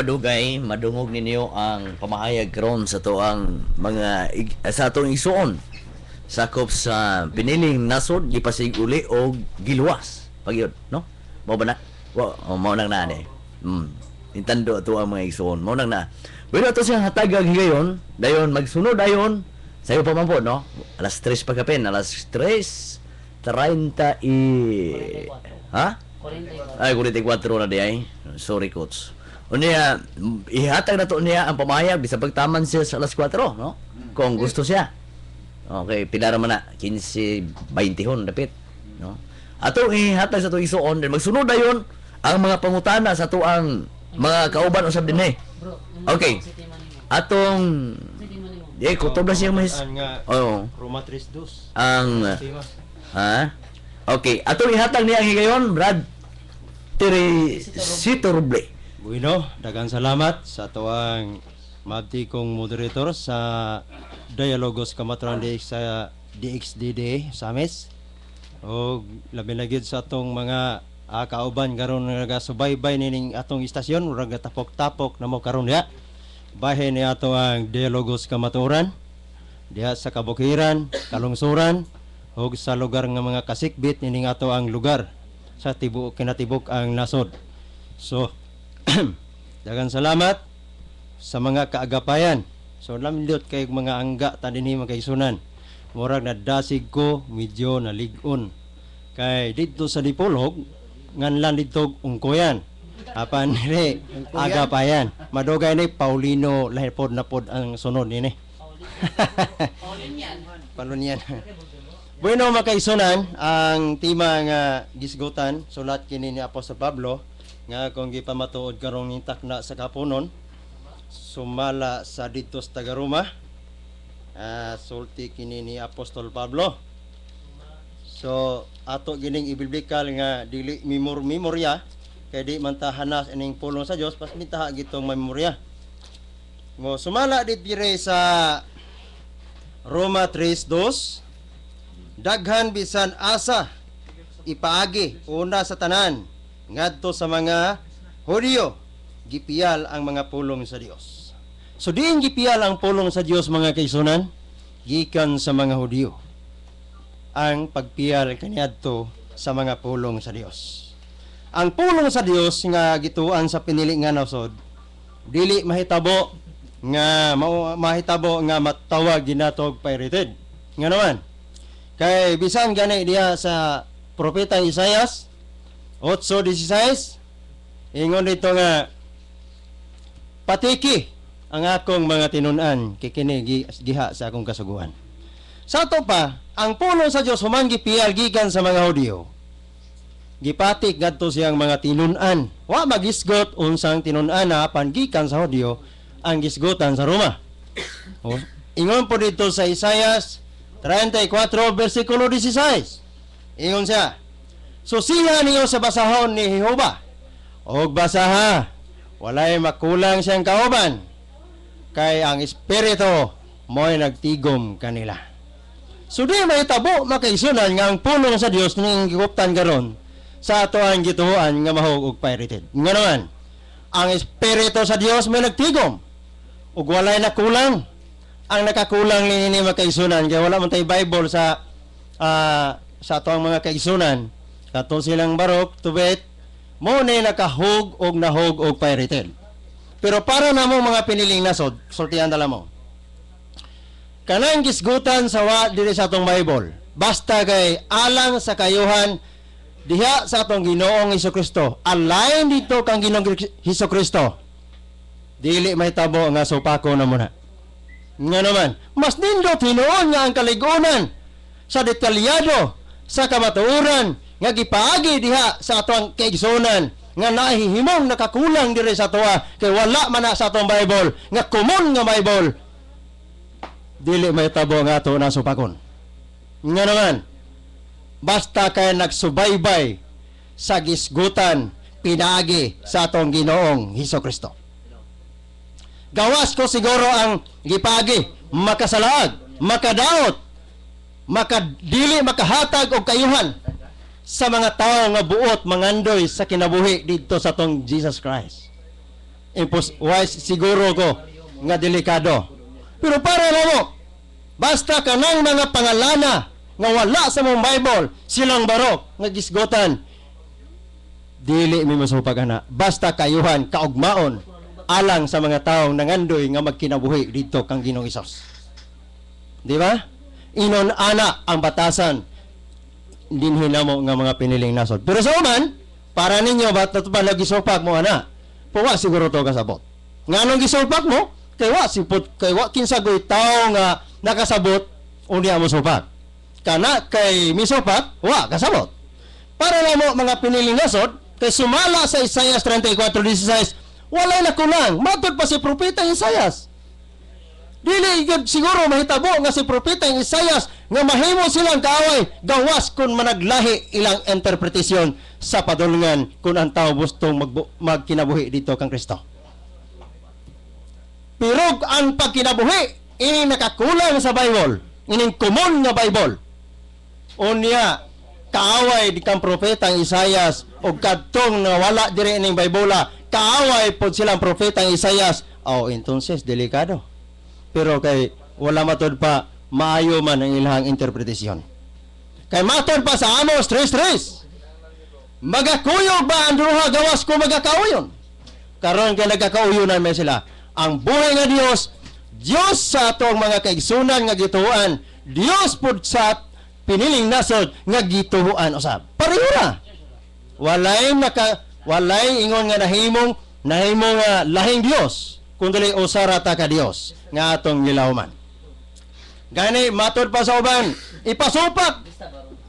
Padugay madungog ninyo ang pamahayag karon sa tuang mga sa atong igsuon sakop sa piniling nasod gipasig uli o giluwas pagyud no mao ba na mao nang na ni intando ato ang mga igsuon mao nang na pero ato siyang hatagag higayon dayon magsunod dayon sayo pa man po no alas 3 pagkapin alas 3:30 ha 44. ay 44 na di ay sorry coach. Unya, ihatag na to niya ang pamahayag bisa pagtaman siya sa alas 4, no? Kung gusto siya. Okay, pila man na 15-20 hon dapit, no? Ato ihatag sa to isuon, then magsunod dayon ang mga pangutana sa tuang mga kauban usab dinhi. Bro, Okay. Atong kutob na siya mas. Oo. Roma 3-2. Ang Okay, atong ihatag niya ang higayon, Brad. Teresito Roble. Bueno, daghang salamat sa tuwang mabti kong moderator sa Dialogos Kamatran DX sa DXDD Samis. O labi na gid sa atong mga kauban karon nga subaybay nining atong istasyon murag tapok-tapok na mo karon diha. Bahin ni ato ang Dialogos Kamaturan diha sa Kabukiran, Kalungsuran ug sa lugar nga mga kasikbit nining ato ang lugar sa kinatibuk ang nasod. So daghang salamat sa mga kaagapayan. So lamlot kay mga angga ta dinhi magkaisunan. Murag nadasig ko medyo nalig-on. Kay dito sa Dipolog nganlan dito ungkoyan. Apan ni agapayan. Madugay ni Paulino lahipod na pod ang sunod nini. Palunyan. Bueno makaisunan ang tema nga gisgutan sulat kini ni Apostol Pablo nga kung gipamatuod karong nintak na sa kapunon sumala sa dito sa Tagaruma sulti kini ni Apostol Pablo. So ato gining ibiblikal nga dili memorya kay di man ta hanas ining pulong sa Dios pas mitaha gitong memorya. Mo sumala dit dire sa Roma 3:2 daghan bisan asa ipaagi una sa tanan ngadto sa mga Hudyo gipiyal ang mga pulong sa Dios. So diin gipiyal ang pulong sa Dios mga kaisunan gikan sa mga Hudyo ang pagpiyal kaniadto sa mga pulong sa Dios. Ang pulong sa Dios nga gituan sa pinili nga nasod dili mahitabo nga mahitabo nga matawag ginatog pirated. Nga naman kay bisan gani diya sa propeta Isaias 8:16 ingon dito nga patiki ang akong mga tinun-an kay kini giha sa akong kasuguan. Sa ato pa, ang pulong sa Dios human gipiyal gikan sa mga Hudyo. Gipatik ngadto siyang mga tinun-an. Wa magisgot unsang tinun-an na apan gikan sa Hudyo ang gisgotan sa Roma. Ingon po dito sa Isaias 34 versikulo 16. Ingon siya, susiha niyo sa basahon ni Jehova. Og basaha, walay makulang siyang kauban. Kay ang espiritu mo'y nagtigom kanila. So di may tabo makaisunan nga ang pulong sa Dios ning giguptan karon sa ato ang gituhuan nga mahog og pirated. Nga naman, ang espiritu sa Dios may nagtigom. Ug walay nakulang. Ang nakakulang ni makaisunan kay wala man tay Bible sa ato ang mga kaisunan. Kato silang barok, tubet, mo ni nakahog og nahog og pirated. Pero para namo mga piniling nasod, sultihan dala mo. Kanang gisgutan sa wa diri sa atong Bible. Basta kay alang sa kayuhan diha sa atong Ginoong Hesukristo. Alain dito kang Ginoong Hesukristo. Dili mahitabo nga supako na muna. Nga naman, mas nindot hinuon nga ang kaligunan sa detalyado sa kamatuoran nga gipaagi diha sa atong kaigsunan nga nahihimong nakakulang diri sa toa kay wala man na sa atong Bible nga common nga Bible dili mahitabo nga ato na supakon. Nga naman, basta kay nagsubaybay sa gisgutan pinaagi sa atong Ginoong Hesukristo. Gawas ko siguro ang gipagi, makasalaag, makadaot, makadili, makahatag og kayuhan sa mga tao nga buot mangandoy sa kinabuhi dito sa tong Jesus Christ. wise siguro ko nga delikado. Pero para na mo, basta kanang mga pangalana nga wala sa mong Bible, silang barok nga gisgotan, dili mi masupag ana. Basta kayuhan kaugmaon alang sa mga taong nangandoy nga magkinabuhi dito kang Ginoong Hesus. Di ba? Inon ana ang batasan dinhi namo nga mga piniling nasod. Pero sa uman, para ninyo ba't natupad lagi sopak mo ana? Puwa siguro to kasabot. Nganong gisopak mo? Kay wa kinsagoy tao nga nakasabot unya mo sopak. Kana kay misopak, wa kasabot. Para namo mga piniling nasod, kay sumala sa Isaias 34:16, walay na kulang. Matod pa si propeta Isaias. Dili gud siguro mahitabo nga si propeta Isaias nga mahimo silang kaaway gawas kun managlahi ilang interpretasyon sa padulngan kung ang tao gustong magkinabuhi dito kang Kristo. Pero ang pagkinabuhi ini nakakulang sa Bible, ining common nga Bible. Unya kaaway di kang propeta Isaias o kadtong nga wala diri ining Bible, kaaway pod silang propeta Isaias. Entonces delikado. Pero kay wala matod pa maayo man ang ilang interpretasyon. Kay matod pa sa Amos 3:3. Magakuyog ba ang duha gawas ko magakauyon? Karon kay nagakauyonan may sila. Ang buhay nga Dios sa atong mga kaigsunan nga gituhuan, Dios pud sa piniling nasod nga gituhuan usab. Pareho ra. Walay ingon nga nahimong lahing Dios kundi usara ta ka Dios nga atong gilawman. Gani matod pa sa uban, ipasupak.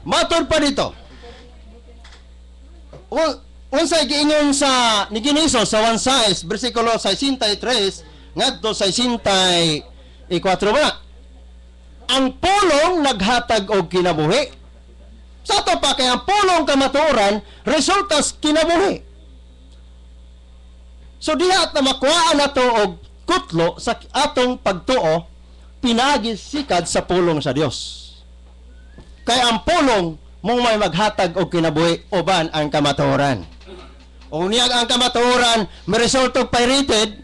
Matod pa dito. Unsay giingon sa ni Giniso sa 1:6 bersikulo 63 ngadto sa 64 ba? Ang pulong naghatag og kinabuhi. Sa to pa kay ang pulong kamatuoran resulta sa kinabuhi. So diha na makuhaan nato og kutlo sa atong pagtuo pinagi sikad sa pulong sa Dios. Kay ang pulong mong may maghatag og kinabuhi uban ang kamatuoran. O niya ang kamatuoran may result og pirated,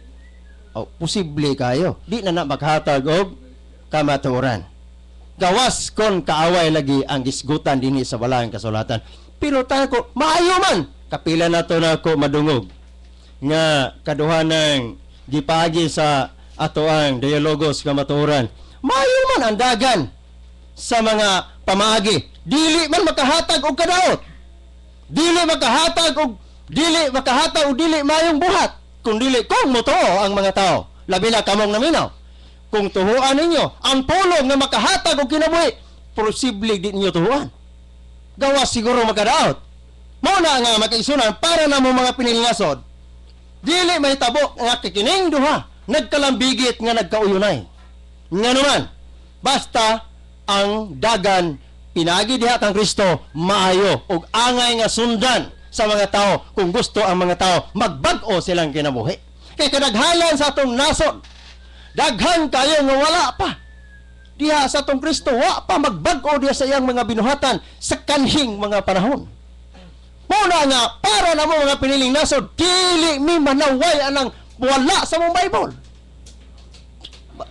posible kayo. Di na maghatag og kamatuoran. Gawas kon kaaway lagi ang gisgutan dinhi sa balang kasulatan. Pero tayo ko maayo man kapila na to na ko madungog nga kaduhanang gipagi sa atoang dialogos kamatuoran. Maayo man ang dagan sa mga pamaagi. Dili man makahatag og kadaot. Dili makahatag og dili mayong buhat. Kung dili kung motoo ang mga tao, labi na kamong naminaw. Kung tuhuan ninyo ang pulong nga makahatag og kinabuhi, posible di ninyo tuhuan. Gawas siguro makadaot. Mao na nga makaisunan para na mo mga pinilingasod. Dili may tabo nga kikining duha nagkalambigit nga nagkauyunay. Nganuman, basta ang dagan pinagi diha kang Kristo maayo ug angay nga sundan sa mga tao kung gusto ang mga tao magbag-o silang kinabuhi. Kay kadaghanan sa atong nasod, daghan kayo nga wala pa diha sa atong Kristo, wa pa magbag-o diha sa iyang mga binuhatan sa kanhing mga panahon. Muna nga, para na mo mga piniling nasod, dili mi manaway anang wala sa mong Bible.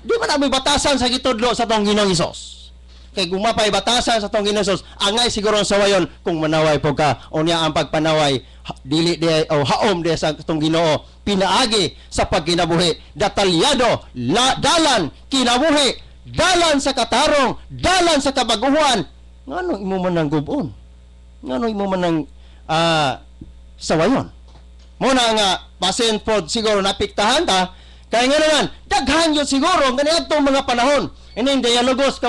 Di man namin batasan sa gitudlo sa tong Ginoong Hesus. Kay gumapay batasan sa tong Ginoong Hesus, angay siguro sa wayon kung manaway po ka, o niya ang pagpanaway, dili di o haom di sa tong Ginoo, pinaagi sa pagkinabuhi, detalyado, dalan, kinabuhi, dalan sa katarong, dalan sa kabaguhan. Ngano imo man nang gubon? Ngano imo man nang sawayon? Muna nga, pasen po siguro napiktahan ta, kaya nga naman, daghan yun siguro, ganitong mga panahon, ining dialogos ka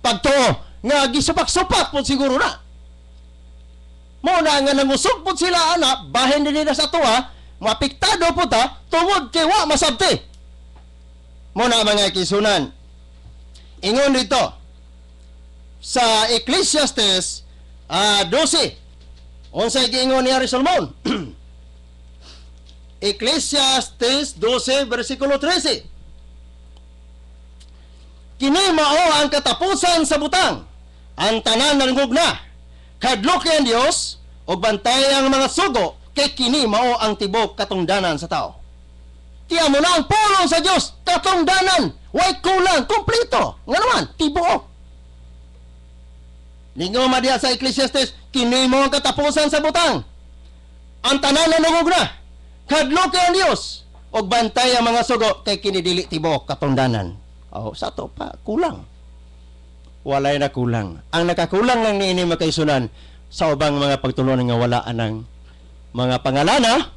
pagtuo, nga gisupak-supak po siguro na. Muna nga nangusog po sila, bahin din nila sa tuwa, mapiktado po ta, tungod kay wa masabti. Muna mga kisunan, ingon dito, sa Ecclesiastes 12, unsay giingon ni Ari Solomon? Ecclesiastes 12 versikulo 13. Kini mao ang katapusan sa butang, ang tanan nalungog na. Kadlok ang Dios og bantay ang mga sugo kay kini mao ang tibok katungdanan sa tao. Tiya mo na ang pulong sa Dios katungdanan, way kulang, kompleto. Nga naman, tibuok. Lingaw madiya sa Ecclesiastes, kini mo ang katapusan sa butang. Ang tanan nanungog na, kadlo kay ang Dios, og bantay ang mga sugo kay kini dili tibuok katungdanan. Oh, sa to pa kulang. Walay na kulang. Ang nakakulang lang niini makaisunan sa ubang mga pagtulungan nga wala anang mga pangalana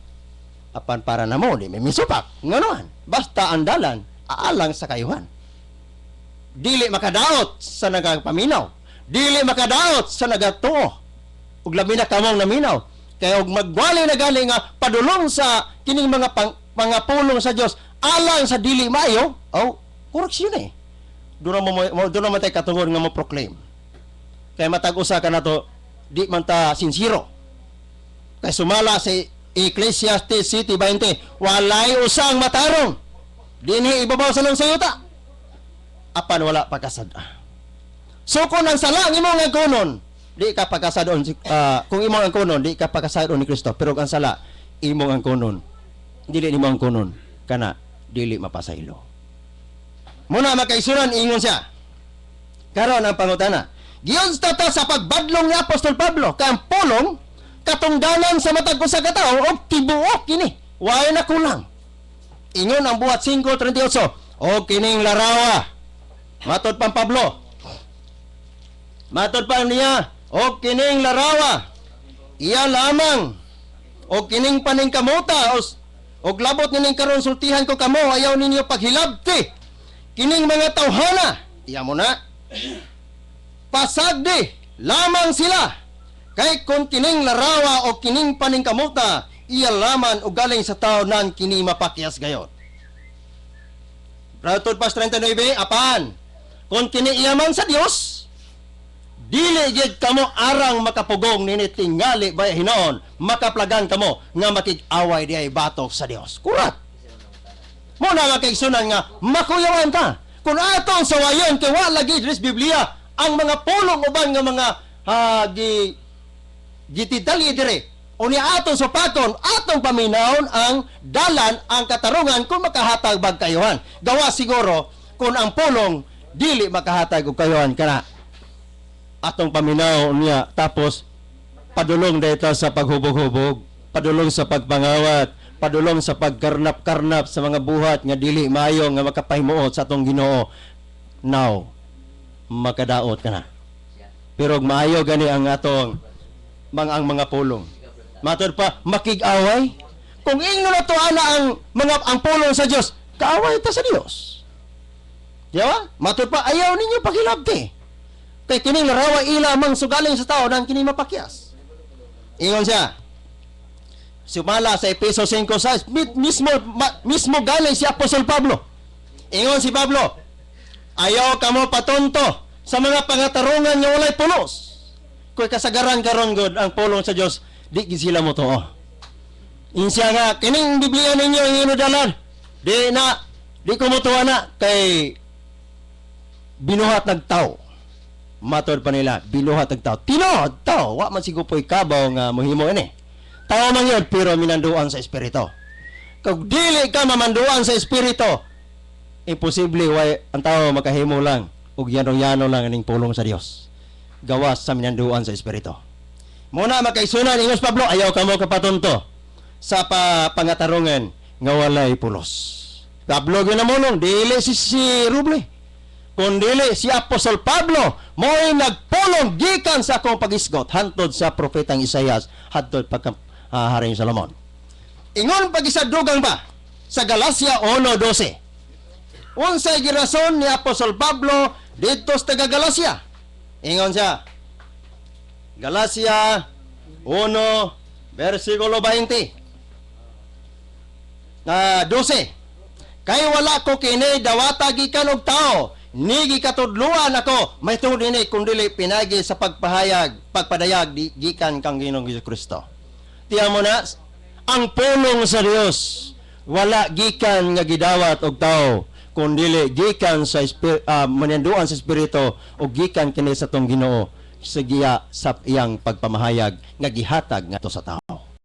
apan para na mo di may misupak nganoan basta andalan aalang sa kayuhan, dili makadaot sa nagapaminaw, dili makadaot sa nagatuo ug labi na kamong naminaw kay og magwali na gali nga padulong sa kining mga pulong sa Dios alang sa dili maayo o koreksyon eh. Doon mo tayo katungod nga mo proclaim. Kaya matag usa ka na to, di man ta sincero. Kaya sumala sa Ecclesiastes City 20, walay usang matarong. Dinhi ibabaw sa nang sayuta. Apan wala pagkasada. So kung ang sala ang imong angkonon, di ka pagkasadon kung imong angkonon, di ka pagkasadon ni Kristo. Pero ang sala imong angkonon, dili imong angkonon kana dili mapasaylo. Muna makaisunan ingon siya. Karon ang pangutana. Giyon tata sa pagbadlong ni Apostol Pablo kang pulong katungdanan sa matag usa ka tawo og tibuok kini. Way na kulang. Ingon ang buhat 5:38. O kining larawa. Matod pang Pablo. Matod pa niya. O kining larawa. Iya lamang. O kining paning kamuta. O labot nining karon sultihan ko kamo. Ayaw ninyo paghilabti. Kining mga tawhana, iya mo na, pasagdi, lamang sila. Kay kung kining larawa o kining paningkamuta, iya laman o galing sa tao nan kini mapakyas gayon. Pratod pas 39, apan, kung kini iyaman sa Dios, dili gid kamo arang makapugong nini tingali bay hinoon, makaplagan kamo nga makig-away di ay batok sa Dios. Kurat. Muna makiksunan nga, makuyawan ka. Kung atong sawayon, kay wala lagi sa Biblia, ang mga pulong uban nga mga gitidali dire. O niya atong supakon, atong paminahon ang dalan, ang katarungan kung makahatag bag kayuhan. Gawa siguro, kung ang pulong, dili makahatag og kayuhan kana. Atong paminahon niya, tapos, padulong dito sa paghubog-hubog, padulong sa pagpangawat, padulong sa pagkarnap-karnap sa mga buhat nga dili maayo nga makapahimuot sa atong Ginoo. Now, makadaot ka na. Pero maayo gani ang atong mga pulong. Matod pa, makig-away. Kung ingno na to ana ang pulong sa Dios, kaaway ta sa Dios. Diba? Matod pa, ayaw ninyo paghilabti. Kay kining larawa ila mang sugaling sa tao nang kini mapakyas. Ingon siya. Sumala sa Efeso 5:6, mismo galing si Apostol Pablo. Ingon si Pablo, ayaw kamo patunto sa mga pangatarungan nga walay pulos. Kung kasagaran karon god ang pulong sa Dios, di gid sila mo to. Insya nga, kining Biblia ninyo inudalan, di ko mo tuwa na kay binuhat nagtao. Matod pa nila, binuhat nagtao. Tinod, tao, wa man sigupoy kabaw nga mohimo ini. Tao man yun, pero minanduan sa Espiritu. Kung dili ka mamanduan sa Espiritu, imposible ang tao makahimo lang ug yanong-yano lang aning pulong sa Dios. Gawas sa minanduan sa Espiritu. Muna makaisunan ingos Pablo, ayaw ka mo kapatunto sa pangatarungan nga walay pulos. Pablo ginamulong, dili si Ruble. Kung dili si Apostol Pablo mo'y nagpulong gikan sa akong pagisgot hantod sa propetang Isaias hantod pagka Haring Solomon. Ingon pagisadugang ba sa Galacia 1:12. Unsay girason ni Apostol Pablo dito sa taga Galacia? Ingon siya. Galacia 1:20. 12. Kay wala ko kini dawata gikan og tao, ni gikatudluan ako, may tungod ini kundili pinagi sa pagpadayag gikan kang Ginoong Jesucristo. Tiyan mo na, ang pulong sa Dios wala gikan nga gidawat og tao, kundili gikan sa mananduan sa Espiritu o gikan kini sa tong Ginoo sa iyang pagpamahayag nga gihatag ngadto sa tao.